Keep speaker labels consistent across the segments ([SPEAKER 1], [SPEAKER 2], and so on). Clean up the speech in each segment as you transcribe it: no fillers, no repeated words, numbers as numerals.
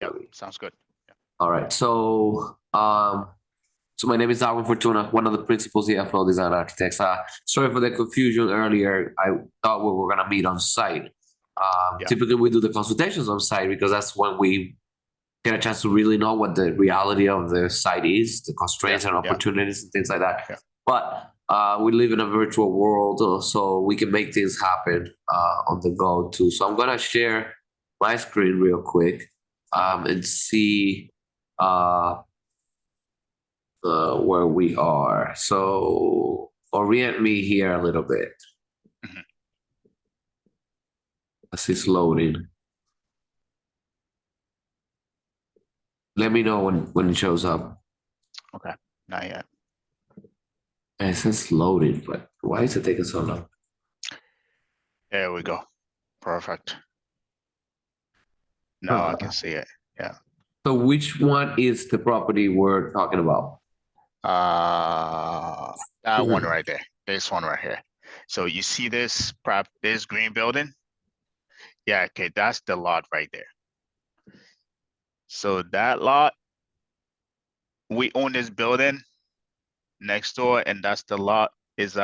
[SPEAKER 1] Yeah, sounds good. Yeah.
[SPEAKER 2] All right. So my name is Darwin Fortuna, one of the principals here at Flow Design Architects. Sorry for the confusion earlier. I thought we were gonna meet on site.
[SPEAKER 1] Yeah.
[SPEAKER 2] Typically, we do the consultations on site because that's when we get a chance to really know what the reality of the site is, the
[SPEAKER 1] Yeah.
[SPEAKER 2] constraints and
[SPEAKER 1] Yeah.
[SPEAKER 2] opportunities and things like that.
[SPEAKER 1] Yeah.
[SPEAKER 2] But we live in a virtual world, so we can make things happen on the go too. So I'm gonna share my screen real quick and see uh, where we are. So orient me here a little bit
[SPEAKER 1] Mhm.
[SPEAKER 2] as it's loading. Let me know when it shows up.
[SPEAKER 1] Okay. Not yet.
[SPEAKER 2] And it says loading, but why is it taking so long?
[SPEAKER 1] There we go. Perfect. Now I can
[SPEAKER 2] Uh,
[SPEAKER 1] see it. Yeah.
[SPEAKER 2] so which one is the property we're talking about?
[SPEAKER 1] Uh, that one
[SPEAKER 2] Mhm.
[SPEAKER 1] right there. This one right here. So you see this prop, this green building? Yeah, okay, that's the lot right there. So that lot, we own this building next door, and that's the lot is
[SPEAKER 2] Wait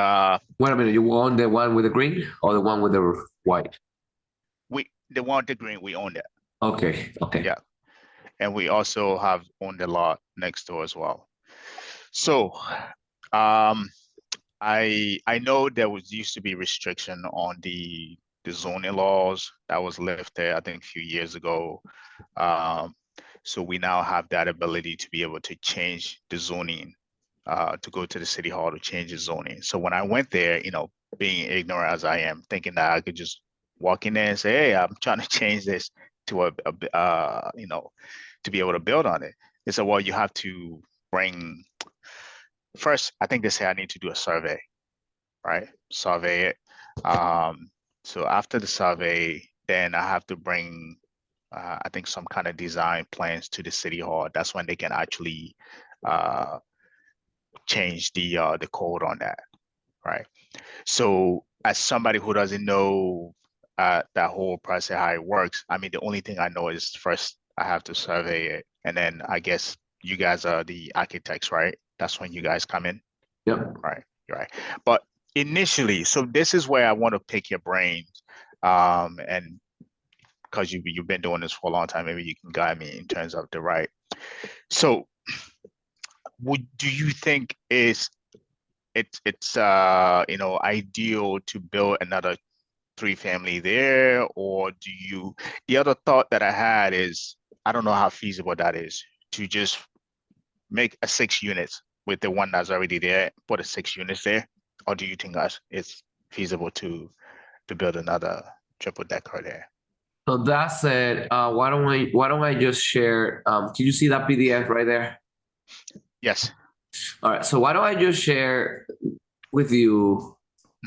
[SPEAKER 2] a minute, you want the one with the green or the one with the white?
[SPEAKER 1] we the one with the green, we own that.
[SPEAKER 2] Okay, okay.
[SPEAKER 1] Yeah. And we also have owned the lot next door as well. So um I know there was used to be restriction on the zoning laws that was lifted, I think, a few years ago. Um, so we now have that ability to be able to change the zoning, to go to the city hall to change the zoning. So when I went there, being ignorant as I am, thinking that I could just walk in there and say, "Hey, I'm trying to change this to to be able to build on it." They said, "Well, you have to bring first." I think they say I need to do a survey, right? Survey it. Um, so after the survey, then I have to bring, I think, some kind of design plans to the city hall. That's when they can actually uh, change the code on that, right? So as somebody who doesn't know that whole process how it works, I mean, the only thing I know is first I have to survey it, and then I guess you guys are the architects, right? That's when you guys come in.
[SPEAKER 2] Yep.
[SPEAKER 1] Right, right. But initially, so this is where I want to pick your brains, and because you've been doing this for a long time, maybe you can guide me in terms of the right. So, would do you think it's ideal to build another three family there, or do you? The other thought that I had is I don't know how feasible that is to just make a six units with the one that's already there, put a six units there, or do you think that it's feasible to build another triple decker there?
[SPEAKER 2] So that said, why don't I just share? Can you see that PDF right there?
[SPEAKER 1] Yes.
[SPEAKER 2] All right. So why don't I just share with you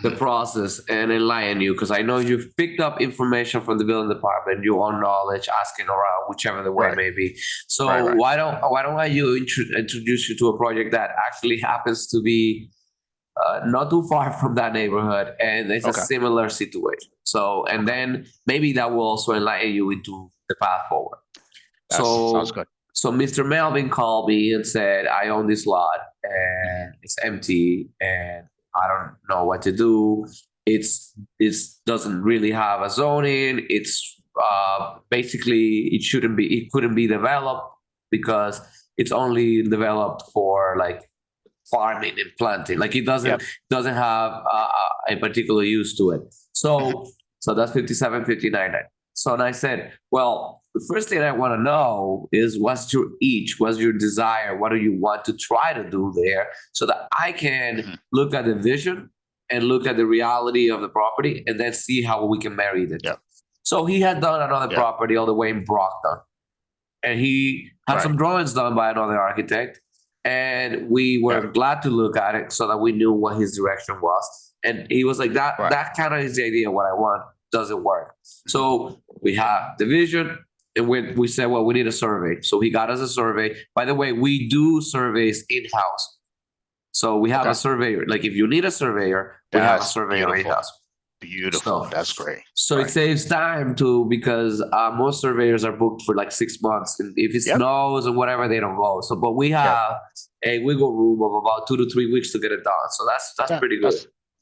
[SPEAKER 2] the
[SPEAKER 1] Mhm.
[SPEAKER 2] process and enlighten you? Because I know you've picked up information from the building department, your own knowledge, asking around, whichever the way
[SPEAKER 1] Right,
[SPEAKER 2] may be.
[SPEAKER 1] right,
[SPEAKER 2] So
[SPEAKER 1] right.
[SPEAKER 2] why don't I introduce you to a project that actually happens to be not too far from that neighborhood, and it's a
[SPEAKER 1] Okay.
[SPEAKER 2] similar situation. So, and
[SPEAKER 1] Okay.
[SPEAKER 2] then maybe that will also enlighten you into the path forward.
[SPEAKER 1] That sounds
[SPEAKER 2] So,
[SPEAKER 1] good.
[SPEAKER 2] so Mr. Melvin called me and said, "I own this lot
[SPEAKER 1] Mhm.
[SPEAKER 2] and it's empty, and I don't know what to do. It's doesn't really have a zoning. It's basically it couldn't be developed because it's only developed for like farming and planting. Like it doesn't
[SPEAKER 1] Yep.
[SPEAKER 2] doesn't have a particular use to it.
[SPEAKER 1] Mhm.
[SPEAKER 2] So that's 57, 59. So and I said, well, the first thing I want to know is what's your itch, what's your desire, what do you want to try to do there, so that I can
[SPEAKER 1] Mhm.
[SPEAKER 2] look at the vision and look at the reality of the property and then see how we can marry the two.
[SPEAKER 1] Yep.
[SPEAKER 2] So he had done another
[SPEAKER 1] Yep.
[SPEAKER 2] property all the way in Brockton, and he had
[SPEAKER 1] Right.
[SPEAKER 2] some drawings done by another architect, and we
[SPEAKER 1] Yep.
[SPEAKER 2] were glad to look at it so that we knew what his direction was. And he was like,
[SPEAKER 1] Right.
[SPEAKER 2] that kind of is the idea. What I want doesn't work.
[SPEAKER 1] Mhm.
[SPEAKER 2] So we have the vision, and we said, well, we need a survey. So he got us a survey. By the way, we do surveys in house. So we have a
[SPEAKER 1] Okay.
[SPEAKER 2] surveyor. Like if you need a surveyor, we have a
[SPEAKER 1] That's
[SPEAKER 2] surveyor in
[SPEAKER 1] beautiful.
[SPEAKER 2] house.
[SPEAKER 1] Beautiful.
[SPEAKER 2] So,
[SPEAKER 1] That's great.
[SPEAKER 2] so it
[SPEAKER 1] Right.
[SPEAKER 2] saves time too because most surveyors are booked for like 6 months, and if it
[SPEAKER 1] Yep.
[SPEAKER 2] snows or whatever, they don't go. So, but we
[SPEAKER 1] Yep.
[SPEAKER 2] have a wiggle room of about 2 to 3 weeks to get it done. So that's
[SPEAKER 1] Yeah.
[SPEAKER 2] pretty good.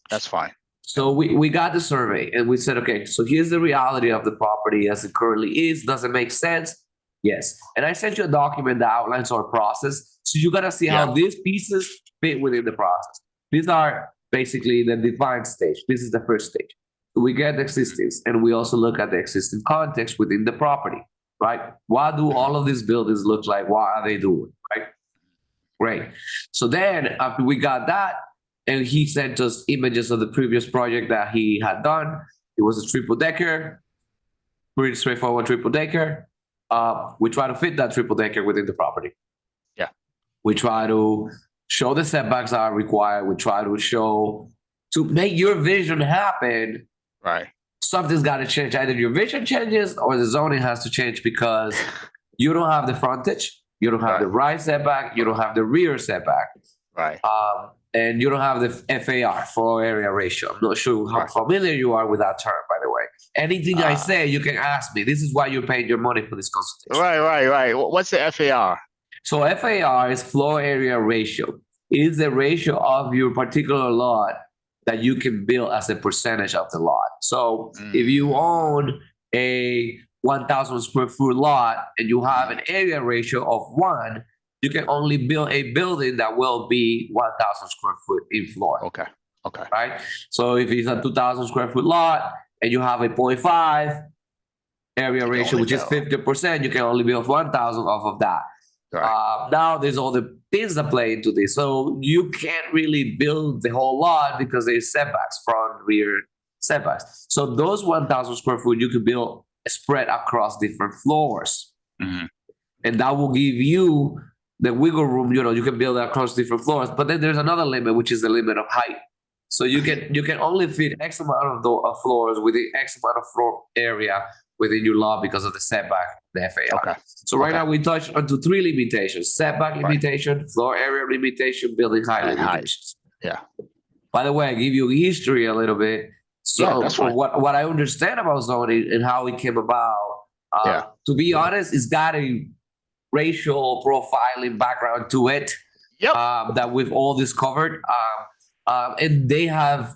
[SPEAKER 1] That's fine.
[SPEAKER 2] So we got the survey and we said, okay, so here's the reality of the property as it currently is. Does it make sense? Yes. And I sent you a document that outlines our process. So you gotta see
[SPEAKER 1] Yeah.
[SPEAKER 2] how these pieces fit within the process. These are basically the defined stage. This is the first stage. We get the existings and we also look at the existing context within the property, right? What do all of these buildings look like? What are they doing? Right? Great. So then after we got that, and he sent us images of the previous project that he had done. It was a triple decker, pretty straightforward triple decker. We try to fit that triple decker within the property.
[SPEAKER 1] Yeah.
[SPEAKER 2] We try to show the setbacks that are required. We try to show to make your vision happen.
[SPEAKER 1] Right.
[SPEAKER 2] Something's got to change. Either your vision changes or the zoning has to change because you don't have the frontage, you don't have the right setback, you don't have the rear setback.
[SPEAKER 1] Right.
[SPEAKER 2] And you don't have the FAR, floor area ratio. I'm not sure how familiar you are with that term, by the way. Anything I say, you can ask me. This is why you're paying your money for this consultation.
[SPEAKER 1] Right. What's the FAR?
[SPEAKER 2] So FAR is floor area ratio. It is the ratio of your particular lot that you can build as a percentage of the lot. So if you own a 1,000 square foot lot and you have an area ratio of 1, you can only build a building that will be 1,000 square foot in floor.
[SPEAKER 1] Okay.
[SPEAKER 2] Right? So if it's a 2,000 square foot lot and you have a 0.5 area ratio, which is 50%, you can only build 1,000 off of that. Right. Now there's all the things that play into this. So you can't really build the whole lot because there's setbacks, front, rear setbacks. So those 1,000 square foot, you can build spread across different floors.
[SPEAKER 1] Mm-hmm.
[SPEAKER 2] And that will give you the wiggle room, you can build across different floors. But then there's another limit, which is the limit of height. So you can only fit X amount of floors within X amount of floor area within your lot because of the setback, the FAR.
[SPEAKER 1] Okay.
[SPEAKER 2] So right now we touched onto 3 limitations: setback limitation, floor area limitation, building height limitations.
[SPEAKER 1] Yeah.
[SPEAKER 2] By the way, I give you history a little bit. So what I understand about zoning and how it came about, to be honest, it's got a racial profiling background to it that we've all discovered. And they have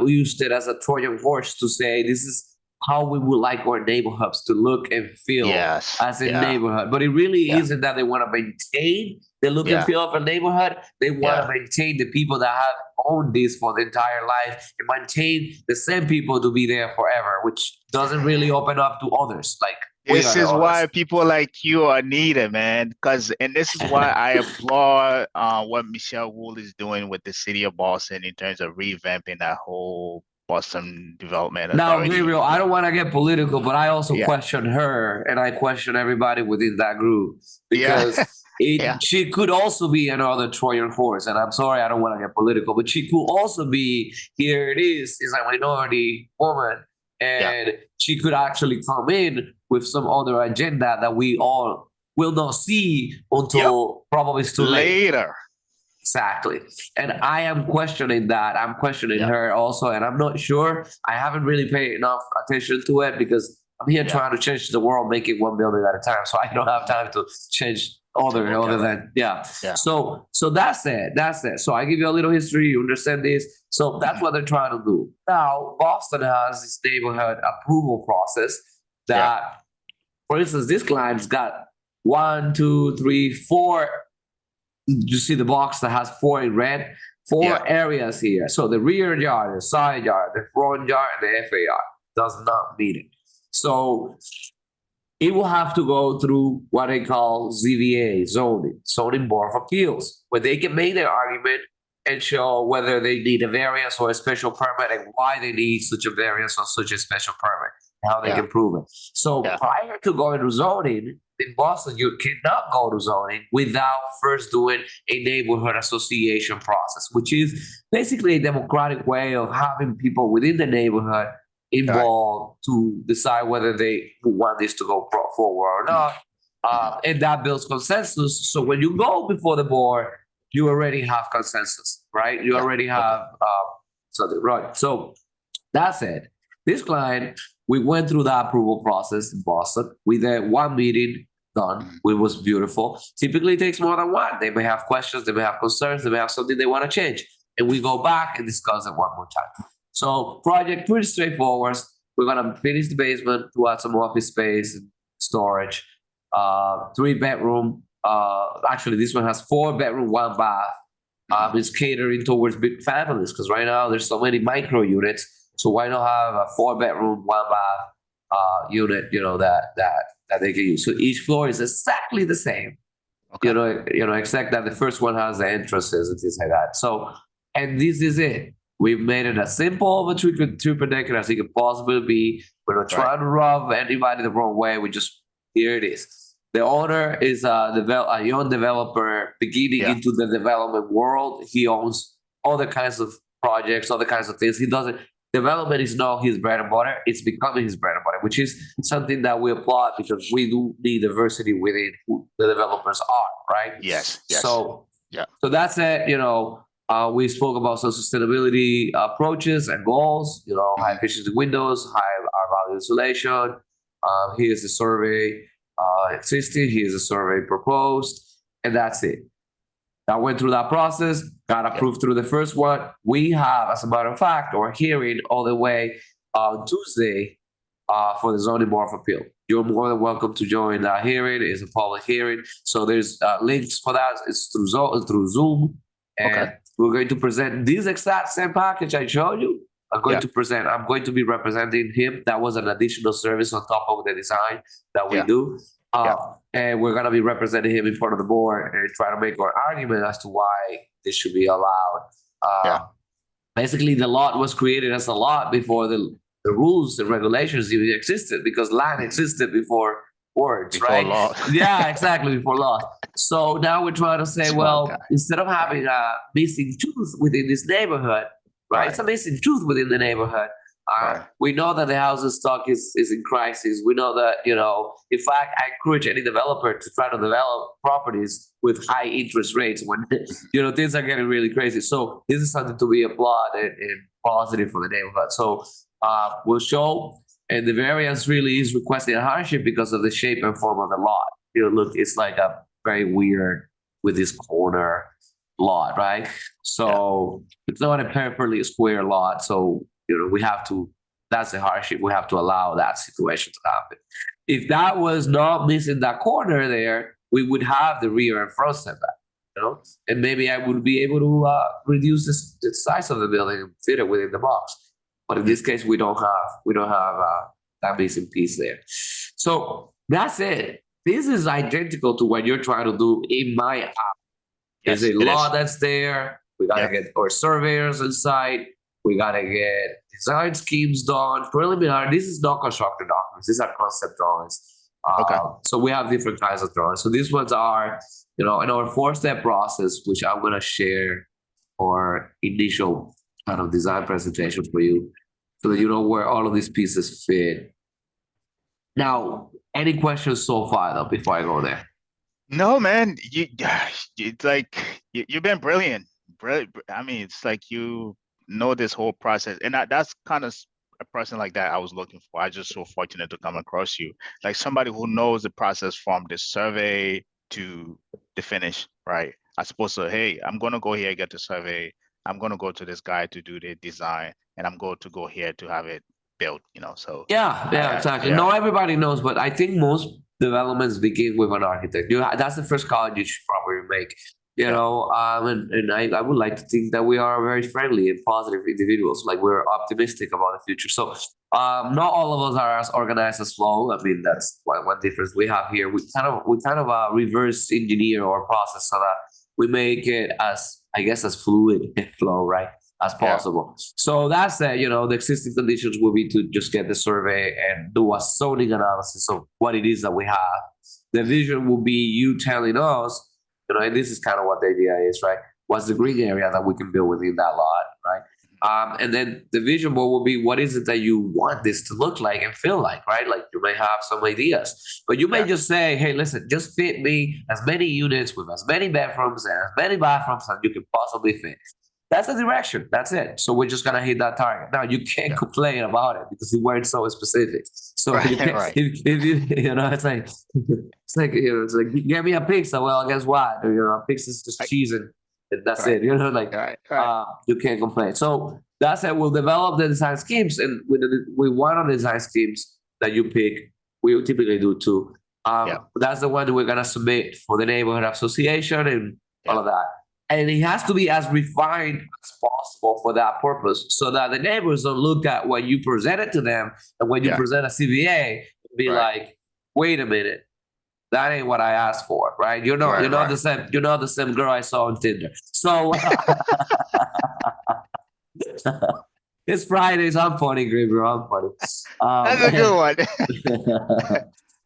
[SPEAKER 2] used it as a Trojan horse to say this is how we would like our neighborhoods to look and feel as a neighborhood. But it really isn't that they want to maintain the look and feel of a neighborhood. They want to maintain the people that have owned this for the entire life and maintain the same people to be there forever, which doesn't really open up to others. Like
[SPEAKER 1] this is why people like you are needed, man. And this is why I applaud what Michelle Wool is doing with the city of Boston in terms of revamping that whole Boston development authority.
[SPEAKER 2] Now, Gabriel, I don't want to get political, but I also question her, and I question everybody within that group because she could also be another Trojan horse. And I'm sorry, I don't want to get political, but she could also be, here it is a minority woman, and she could actually come in with some other agenda that we all will not see until probably too
[SPEAKER 1] later.
[SPEAKER 2] Exactly. And I am questioning that. I'm questioning her also. And I'm not sure. I haven't really paid enough attention to it because I'm here trying to change the world, make it one building at a time. So I don't have time to change other than So that's it. That's it. So I give you a little history. You understand this. So that's what they're trying to do. Now, Boston has this neighborhood approval process that, for instance, this client's got 1, 2, 3, 4. You see the box that has 4 in red, 4 areas here. So the rear yard, the side yard, the front yard, and the FAR does not meet it. So it will have to go through what they call ZBA, zoning board of appeals, where they can make their argument and show whether they need a variance or a special permit and why they need such a variance or such a special permit, how they can prove it. So prior to going to zoning, in Boston, you cannot go to zoning without first doing a neighborhood association process, which is basically a democratic way of having people within the neighborhood involved to decide whether they want this to go forward or not. And that builds consensus. So when you go before the board, you already have consensus, right? You already have something, right? So That's it. This client, we went through the approval process in Boston. We did one meeting done.
[SPEAKER 1] Mhm.
[SPEAKER 2] It was beautiful. Typically, it takes more than one. They may have questions, they may have concerns, they may have something they want to change. And we go back and discuss it one more time. So, project pretty straightforward. We're going to finish the basement to add some office space and storage. 3 bedroom. Actually, this one has 4 bedroom, 1 bath.
[SPEAKER 1] Mhm.
[SPEAKER 2] It's catering towards big families because right now there's so many micro units. So why not have a 4 bedroom, 1 bath unit? That they can use. So each floor is exactly the same.
[SPEAKER 1] Okay.
[SPEAKER 2] Except that the first one has the entrances and things like that. So, and this is it. We've made it as simple of a triple decker as it could possibly be. We're not
[SPEAKER 1] Right.
[SPEAKER 2] trying to rub anybody the wrong way. We just here it is. The owner is a young developer beginning
[SPEAKER 1] Yeah.
[SPEAKER 2] into the development world. He owns all the kinds of projects, all the kinds of things. He doesn't. Development is not his bread and butter. It's becoming his bread and butter, which is something that we applaud because we do need diversity within who the developers are, right?
[SPEAKER 1] Yes. Yes.
[SPEAKER 2] So,
[SPEAKER 1] Yeah.
[SPEAKER 2] so that's it. We spoke about some sustainability approaches and goals. High
[SPEAKER 1] Mhm.
[SPEAKER 2] efficiency windows, high R value insulation. Here's the survey existing. Here's the survey proposed, and that's it. I went through that process, got
[SPEAKER 1] Yeah.
[SPEAKER 2] approved through the first one. We have, as a matter of fact, our hearing all the way Tuesday for the zoning board of appeal. You're more than welcome to join that hearing. It's a public hearing, so there's links for that. It's through Zoom,
[SPEAKER 1] Okay.
[SPEAKER 2] and we're going to present this exact same package I showed you. I'm going
[SPEAKER 1] Yeah.
[SPEAKER 2] to present. I'm going to be representing him. That was an additional service on top of the design that we
[SPEAKER 1] Yeah.
[SPEAKER 2] do.
[SPEAKER 1] Yeah.
[SPEAKER 2] And we're going to be representing him in front of the board and try to make our argument as to why this should be allowed.
[SPEAKER 1] Yeah.
[SPEAKER 2] Basically, the lot was created as a lot before the rules and regulations even existed because land
[SPEAKER 1] Mhm.
[SPEAKER 2] existed before words,
[SPEAKER 1] Before
[SPEAKER 2] right?
[SPEAKER 1] law.
[SPEAKER 2] Yeah, exactly, before laws. So now we're trying to say,
[SPEAKER 1] Smart guy.
[SPEAKER 2] well, instead of having a missing tooth within this neighborhood, right? It's
[SPEAKER 1] Right.
[SPEAKER 2] a missing tooth within the neighborhood.
[SPEAKER 1] Right.
[SPEAKER 2] We know that the housing stock is in crisis. We know that, in fact, I encourage any developer to try to develop properties with high interest rates when,
[SPEAKER 1] Mhm.
[SPEAKER 2] things are getting really crazy. So this is something to be applauded and positive for the neighborhood. So we'll show, and the variance really is requesting a hardship because of the shape and form of the lot. Look, it's like a very weird with this corner lot, right? So it's not a perfectly square lot. So we have to. That's the hardship. We have to allow that situation to happen. If that was not missing that corner there, we would have the rear and front setback. And maybe I would be able to reduce the size of the building and fit it within the box. But in this case, we don't have that missing piece there. So that's it. This is identical to what you're trying to do in my app. There's
[SPEAKER 1] Yes,
[SPEAKER 2] a
[SPEAKER 1] it
[SPEAKER 2] law
[SPEAKER 1] is.
[SPEAKER 2] that's there. We gotta
[SPEAKER 1] Yeah.
[SPEAKER 2] get our surveyors inside. We gotta get design schemes done. Preliminary. This is not construction documents. These are concept drawings.
[SPEAKER 1] Okay.
[SPEAKER 2] So we have different kinds of drawings. So these ones are, in our 4-step process, which I'm gonna share our initial kind of design presentation for you, so that
[SPEAKER 1] Mhm.
[SPEAKER 2] you know where all of these pieces fit. Now, any questions so far, though, before I go there?
[SPEAKER 1] No, man, it's like you've been brilliant. Brilliant. I mean, it's like you know this whole process, and that's kind of a person like that I was looking for. I just so fortunate to come across you, like somebody who knows the process from the survey to the finish, right? As opposed to, hey, I'm gonna go here get the survey. I'm gonna go to this guy to do the design, and I'm going to go here to have it built. So
[SPEAKER 2] Yeah, exactly.
[SPEAKER 1] yeah,
[SPEAKER 2] Not everybody knows, but I think most developments begin with an architect. That's the first college you should probably make.
[SPEAKER 1] yeah,
[SPEAKER 2] And I would like to think that we are very friendly and positive individuals. Like we're optimistic about the future. So not all of us are as organized as Flow. I mean, that's one difference we have here. We kind of reverse engineer our process so that we make it as, I guess, as fluid and flow, right, as
[SPEAKER 1] yeah,
[SPEAKER 2] possible. So that's it. The existing conditions will be to just get the survey and do a zoning analysis of what it is that we have. The vision will be you telling us, and this is kind of what the idea is, right? What's the green area that we can build within that lot, right? And then the vision board will be what is it that you want this to look like and feel like, right? Like you may have some ideas, but you may
[SPEAKER 1] yeah,
[SPEAKER 2] just say, hey, listen, just fit me as many units with as many bedrooms and as many bathrooms as you can possibly fit. that's the direction. That's it. So we're just gonna hit that target. Now you can't
[SPEAKER 1] Yeah.
[SPEAKER 2] complain about it because you weren't so specific. So you
[SPEAKER 1] Right.
[SPEAKER 2] can't,
[SPEAKER 1] Right.
[SPEAKER 2] if you it's like get me a pizza. Well, guess what? A pizza is just
[SPEAKER 1] Right.
[SPEAKER 2] cheese and that's
[SPEAKER 1] Right.
[SPEAKER 2] it. Like
[SPEAKER 1] Right. Right.
[SPEAKER 2] you can't complain. So that's it. We'll develop the design schemes, and we one of the design schemes that you pick, we typically do too.
[SPEAKER 1] Yeah.
[SPEAKER 2] That's the one that we're gonna submit for the neighborhood association and all
[SPEAKER 1] Yeah.
[SPEAKER 2] of that. And it has to be as refined as possible for that purpose, so that the neighbors don't look at what you presented to them and when you
[SPEAKER 1] Yeah.
[SPEAKER 2] present a CVA, be
[SPEAKER 1] Right.
[SPEAKER 2] like, "Wait a minute, that ain't what I asked for," right?
[SPEAKER 1] Right.
[SPEAKER 2] You're not
[SPEAKER 1] Right.
[SPEAKER 2] the same. You're not the same girl I saw on Tinder. So it's Fridays. I'm funny, Gabriel. I'm funny.
[SPEAKER 1] That's a good one.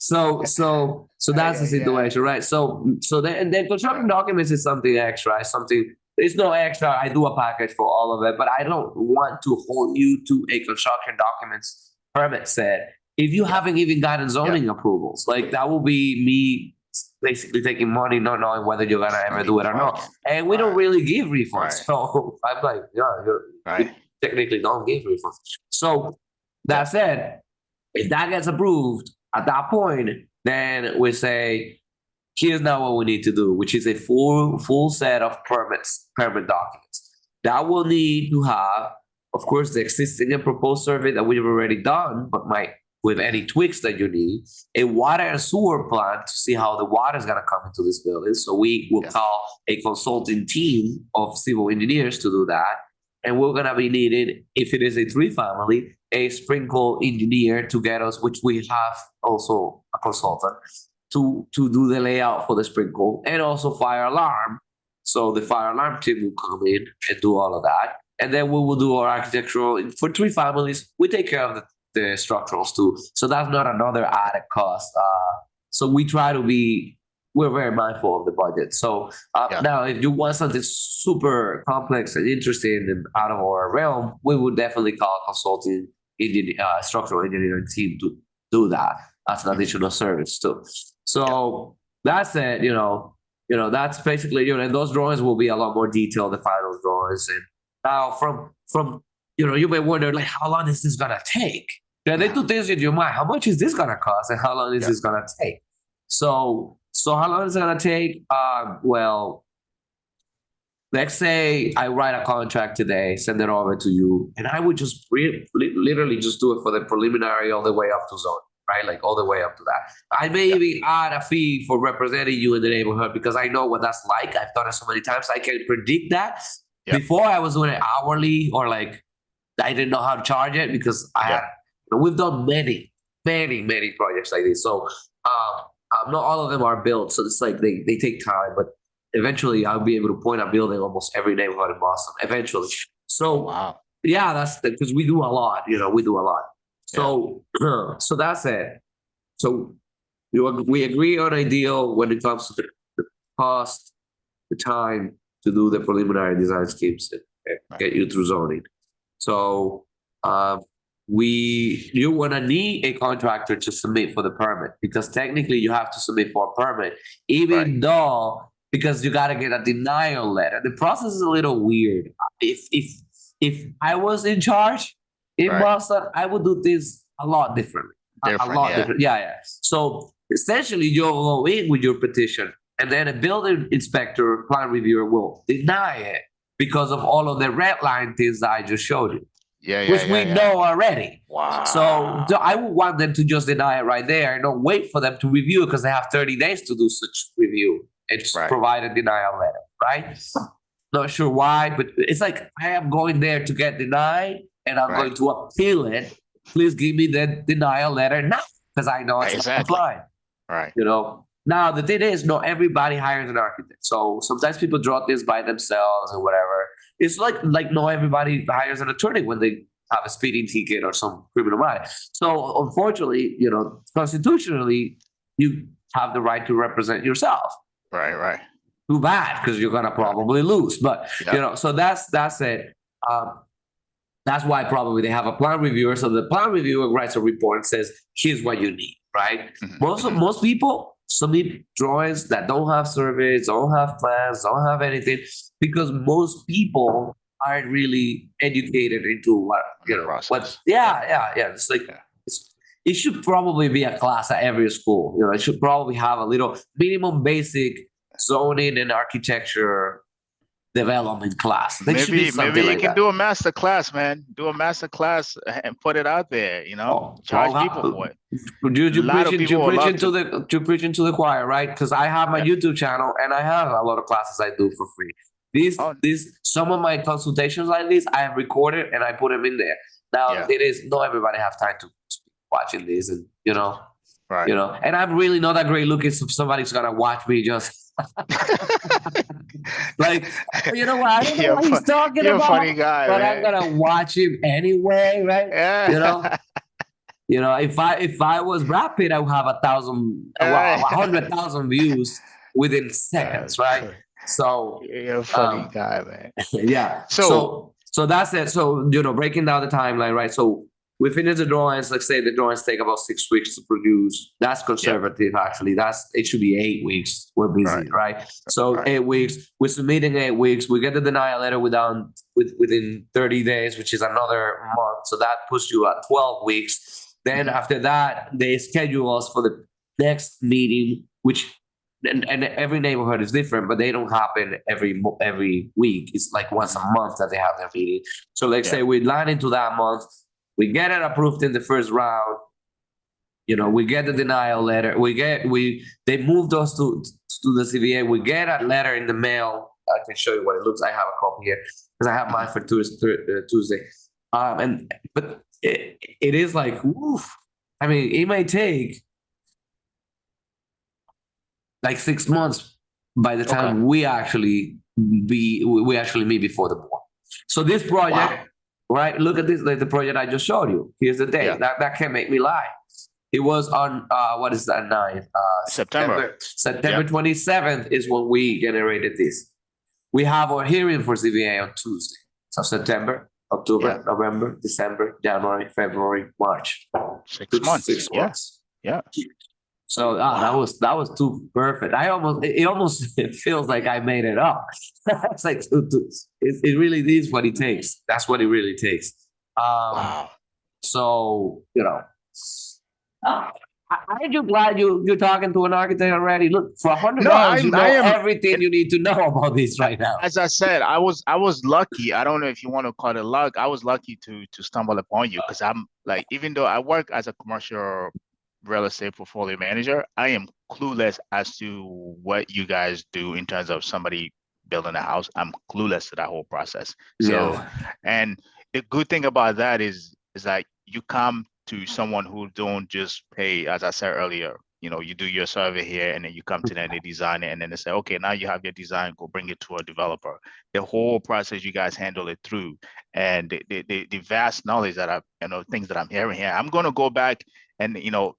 [SPEAKER 2] So that's the
[SPEAKER 1] Yeah. Yeah.
[SPEAKER 2] situation, right? So then and then construction documents is something extra. It's something there's no extra. I do a package for all of it, but I don't want to hold you to a construction documents permit set if you
[SPEAKER 1] Yeah.
[SPEAKER 2] haven't even gotten
[SPEAKER 1] Yeah.
[SPEAKER 2] zoning approvals. Like that will be me basically taking money, not knowing whether you're gonna ever do it or not. And we don't
[SPEAKER 1] Right.
[SPEAKER 2] really give refunds.
[SPEAKER 1] Right.
[SPEAKER 2] So I'm like, yeah, we
[SPEAKER 1] Right.
[SPEAKER 2] technically don't give refunds. So
[SPEAKER 1] Yeah.
[SPEAKER 2] that said, if that gets approved at that point, then we say, here's now what we need to do, which is a full set of permit documents. That will need to have, of course, the existing and proposed survey that we've already done, but might with any tweaks that you need, a water and sewer plan to see how the water is gonna come into this building. So we will
[SPEAKER 1] Yeah.
[SPEAKER 2] call a consulting team of civil engineers to do that. And we're gonna be needing, if it is a 3-family, a sprinkle engineer to get us, which we have also a consultant to do the layout for the sprinkle and also fire alarm. So the fire alarm team will come in and do all of that. And then we will do our architectural for 3 families. We take care of the structurals too. So that's not another added cost. So we try to be we're very mindful of the budget. So
[SPEAKER 1] Yeah.
[SPEAKER 2] now, if you want something super complex and interesting and out of our realm, we would definitely call a consulting structural engineering team to do that as an additional service too. So that's it. That's basically and those drawings will be a lot more detailed, the final drawings. And now from you may wonder like how long is this gonna take? Yeah, they do things in your mind. How much is this gonna cost, and how long is
[SPEAKER 1] Yeah.
[SPEAKER 2] this gonna take? So how long is it gonna take? Well, let's say I write a contract today, send it over to you, and I would just literally just do it for the preliminary all the way up to zone, right? Like all the way up to that. I may
[SPEAKER 1] Yeah.
[SPEAKER 2] even add a fee for representing you in the neighborhood because I know what that's like. I've done it so many times. I can predict that.
[SPEAKER 1] Yeah.
[SPEAKER 2] Before I was doing it hourly or like I didn't know how to charge it because we've done many projects like this. So not all of them are built, so it's like they take time, but eventually I'll be able to point a building almost every neighborhood in Boston. Eventually, so
[SPEAKER 1] Wow.
[SPEAKER 2] yeah, that's because we do a lot. We do a lot. So so that's it. So we agree on a deal when it comes to the cost, the time to do the preliminary design schemes and get you through zoning. So you're gonna need a contractor to submit for the permit because technically you have to submit for a permit, even though because you gotta get a denial letter. The process is a little weird. If I was in charge in Boston, I would do this a lot differently. A lot different. Yeah. So essentially you'll go in with your petition and then a building inspector, plan reviewer will deny it because of all of the red line things that I just showed you. Which we know already.
[SPEAKER 1] Wow.
[SPEAKER 2] So I would want them to just deny it right there and not wait for them to review it because they have 30 days to do such review and just provide a denial letter, right? Not sure why, but it's like I am going there to get denied and I'm going to appeal it. Please give me the denial letter now because I know it's not compliant.
[SPEAKER 1] Right.
[SPEAKER 2] Now the thing is, not everybody hires an architect. So sometimes people draw this by themselves or whatever. It's like not everybody hires an attorney when they have a speeding ticket or some criminal matter. So unfortunately, constitutionally, you have the right to represent yourself.
[SPEAKER 1] Right.
[SPEAKER 2] Too bad because you're gonna probably lose. But so that's it. That's why probably they have a plan reviewer. So the plan reviewer writes a report and says, "Here's what you need." Right? Most people submit drawings that don't have surveys, don't have plans, don't have anything, because most people aren't really educated into what
[SPEAKER 1] in the
[SPEAKER 2] what.
[SPEAKER 1] process.
[SPEAKER 2] Yeah. It's like
[SPEAKER 1] Yeah.
[SPEAKER 2] it should probably be a class at every school. It should probably have a little minimum basic zoning and architecture development class. There should be
[SPEAKER 1] Maybe
[SPEAKER 2] something
[SPEAKER 1] you
[SPEAKER 2] like
[SPEAKER 1] can
[SPEAKER 2] that.
[SPEAKER 1] do a master class, man. Do a master class and put it out there.
[SPEAKER 2] Oh,
[SPEAKER 1] Charge people for it.
[SPEAKER 2] you
[SPEAKER 1] A lot of
[SPEAKER 2] preaching
[SPEAKER 1] people would love to.
[SPEAKER 2] you preaching to the choir, right? Because I have my
[SPEAKER 1] Yeah.
[SPEAKER 2] YouTube channel and I have a lot of classes I do for free.
[SPEAKER 1] Oh,
[SPEAKER 2] These some of my consultations like this I have recorded and I put them in there. Now
[SPEAKER 1] yeah.
[SPEAKER 2] it is not everybody have time to watching this, and
[SPEAKER 1] Right.
[SPEAKER 2] and I'm really not that great looking, so somebody's gonna watch me just like, you know what? I don't know
[SPEAKER 1] You're,
[SPEAKER 2] what he's talking
[SPEAKER 1] you're a funny
[SPEAKER 2] about,
[SPEAKER 1] guy,
[SPEAKER 2] but I'm
[SPEAKER 1] man.
[SPEAKER 2] gonna watch him anyway, right? You know,
[SPEAKER 1] Yeah.
[SPEAKER 2] if I was Brad Pitt, I would have 100,000 views within seconds, right?
[SPEAKER 1] Cool.
[SPEAKER 2] So,
[SPEAKER 1] You're a funny
[SPEAKER 2] um,
[SPEAKER 1] guy, man.
[SPEAKER 2] yeah.
[SPEAKER 1] So,
[SPEAKER 2] So that's it. So breaking down the timeline, right? So we finish the drawings. Let's say the drawings take about 6 weeks to produce. That's
[SPEAKER 1] yeah.
[SPEAKER 2] conservative, actually. It should be 8 weeks. We're busy, right? So
[SPEAKER 1] Right.
[SPEAKER 2] 8 weeks. We're submitting 8 weeks. We get the denial letter within 30 days, which is another month. So that puts you at 12 weeks. Then after that, they schedule us for the next meeting, which and every neighborhood is different, but they don't happen every week. It's like once a month that they have their meeting. So let's
[SPEAKER 1] Yeah.
[SPEAKER 2] say we land into that month, we get it approved in the first round. We get the denial letter. They moved us to the CVA. We get a letter in the mail. I can show you what it looks. I have a copy here because I have mine for Tuesday. But it is like, oof. I mean, it may take like 6 months by the time
[SPEAKER 1] Okay.
[SPEAKER 2] we actually meet before the board. So this project, right? Look at this, like the project I just showed you. Here's the date.
[SPEAKER 1] Yeah.
[SPEAKER 2] That can't make me lie. It was on what is that 9th?
[SPEAKER 1] September.
[SPEAKER 2] September 27th is when we generated this. We have our hearing for CVA on Tuesday. So September, October, November, December, January, February, March.
[SPEAKER 1] 6 months.
[SPEAKER 2] 6 months.
[SPEAKER 1] Yeah.
[SPEAKER 2] So that was too perfect. It almost feels like I made it up. It's like it really is what it takes. That's what it really takes.
[SPEAKER 1] Wow.
[SPEAKER 2] So aren't you glad you're talking to an architect already? Look, for $100,
[SPEAKER 1] No, I am.
[SPEAKER 2] everything you need to know about this right now.
[SPEAKER 1] As I said, I was lucky. I don't know if you want to call it luck. I was lucky to stumble upon you because I'm like, even though I work as a commercial real estate portfolio manager, I am clueless as to what you guys do in terms of somebody building a house. I'm clueless to that whole process. So, and the good thing about that is that you come to someone who don't just pay, as I said earlier, you do your survey here and then you come to them, they design it, and then they say, okay, now you have your design, go bring it to a developer. The whole process, you guys handle it through. And the vast knowledge that things that I'm hearing here, I'm going to go back and, and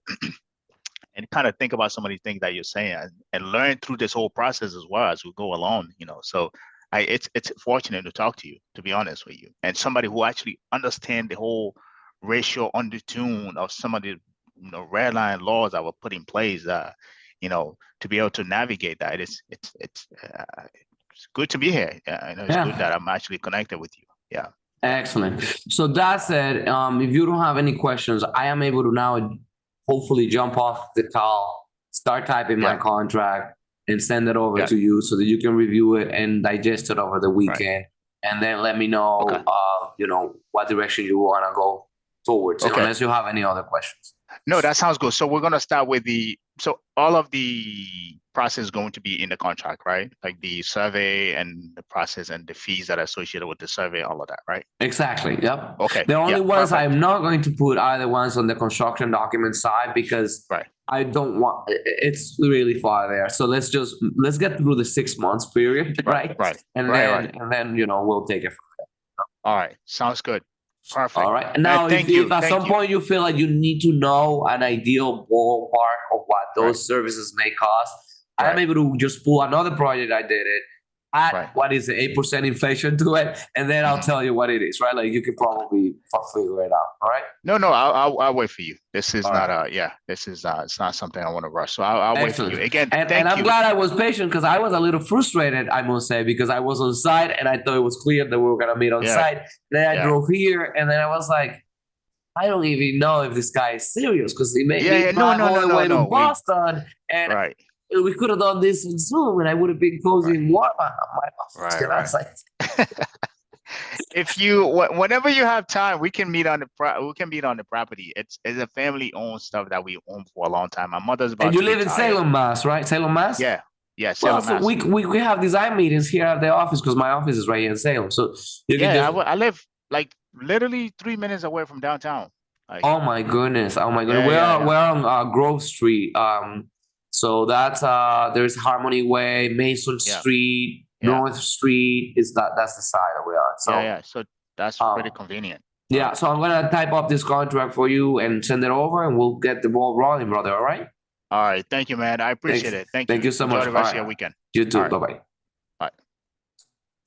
[SPEAKER 1] kind of think about some of these things that you're saying and learn through this whole process as well as we go along, so it's fortunate to talk to you, to be honest with you, and somebody who actually understand the whole racial undertone of some of the red line laws that were put in place, to be able to navigate that. It's good to be here. It's good that I'm actually connected with you. Yeah.
[SPEAKER 2] Excellent. So that said, if you don't have any questions, I am able to now hopefully jump off the call, start typing my contract, and send it over to you so that you can review it and digest it over the weekend, and then let me know, what direction you want to go towards, unless you have any other questions.
[SPEAKER 1] No, that sounds good. So we're going to start with all of the process is going to be in the contract, right? Like the survey and the process and the fees that are associated with the survey, all of that, right?
[SPEAKER 2] Exactly. Yep.
[SPEAKER 1] Okay.
[SPEAKER 2] The only ones I'm not going to put are the ones on the construction document side because I don't want, it's really far there. So let's get through the 6 months period, right?
[SPEAKER 1] Right.
[SPEAKER 2] And then we'll take it from there.
[SPEAKER 1] All right. Sounds good. Perfect.
[SPEAKER 2] All right. Now, if at some point you feel like you need to know an ideal ballpark of what those services may cost, I'm able to just pull another project I did it add
[SPEAKER 1] Right.
[SPEAKER 2] what is the 8% inflation to it, and then I'll tell you what it is, right? Like you can probably figure it out. All right.
[SPEAKER 1] No, no, I'll wait for you. This is
[SPEAKER 2] All
[SPEAKER 1] not
[SPEAKER 2] right.
[SPEAKER 1] this is it's not something I want to rush. So I'll wait for you.
[SPEAKER 2] Excellent.
[SPEAKER 1] Again,
[SPEAKER 2] And
[SPEAKER 1] thank
[SPEAKER 2] I'm
[SPEAKER 1] you.
[SPEAKER 2] glad I was patient because I was a little frustrated, I must say, because I was on site and I thought it was clear that we were gonna meet on
[SPEAKER 1] Yeah,
[SPEAKER 2] site. Then I
[SPEAKER 1] yeah.
[SPEAKER 2] drove here and then I was like, I don't even know if this guy is serious because he made me
[SPEAKER 1] Yeah. No,
[SPEAKER 2] drive
[SPEAKER 1] no,
[SPEAKER 2] all
[SPEAKER 1] no,
[SPEAKER 2] the
[SPEAKER 1] no,
[SPEAKER 2] way to
[SPEAKER 1] no.
[SPEAKER 2] Boston and
[SPEAKER 1] Right,
[SPEAKER 2] we could have done this on Zoom and I would have been cozy
[SPEAKER 1] right,
[SPEAKER 2] in Walmart. My office.
[SPEAKER 1] right,
[SPEAKER 2] And I was
[SPEAKER 1] right.
[SPEAKER 2] like,
[SPEAKER 1] If you whenever you have time, we can meet on the property. It's a family owned stuff that we own for a long time. My mother's
[SPEAKER 2] and
[SPEAKER 1] about
[SPEAKER 2] you
[SPEAKER 1] to
[SPEAKER 2] live in
[SPEAKER 1] retire.
[SPEAKER 2] Salem, Mass, right? Salem, Mass?
[SPEAKER 1] Yeah, yeah,
[SPEAKER 2] Well,
[SPEAKER 1] Salem,
[SPEAKER 2] so
[SPEAKER 1] Mass.
[SPEAKER 2] we have design meetings here at the office because my office is right here in Salem. So you can
[SPEAKER 1] Yeah,
[SPEAKER 2] just,
[SPEAKER 1] I live like literally 3 minutes away from downtown. Like,
[SPEAKER 2] oh my goodness, oh my goodness.
[SPEAKER 1] yeah, yeah,
[SPEAKER 2] We're
[SPEAKER 1] yeah,
[SPEAKER 2] on Grove Street. So that's there's Harmony Way, Mason
[SPEAKER 1] yeah,
[SPEAKER 2] Street,
[SPEAKER 1] yeah,
[SPEAKER 2] North Street. Is that's the side that we are.
[SPEAKER 1] yeah,
[SPEAKER 2] So
[SPEAKER 1] yeah. So that's pretty
[SPEAKER 2] um
[SPEAKER 1] convenient.
[SPEAKER 2] yeah, so I'm gonna type up this contract for you and send it over, and we'll get the ball rolling, brother. All right.
[SPEAKER 1] All right, thank you, man. I
[SPEAKER 2] Thanks.
[SPEAKER 1] appreciate it. Thank you.
[SPEAKER 2] Thank you so
[SPEAKER 1] Enjoy
[SPEAKER 2] much.
[SPEAKER 1] the
[SPEAKER 2] All
[SPEAKER 1] rest of your
[SPEAKER 2] right.
[SPEAKER 1] weekend.
[SPEAKER 2] You
[SPEAKER 1] All
[SPEAKER 2] too.
[SPEAKER 1] right.
[SPEAKER 2] Bye bye.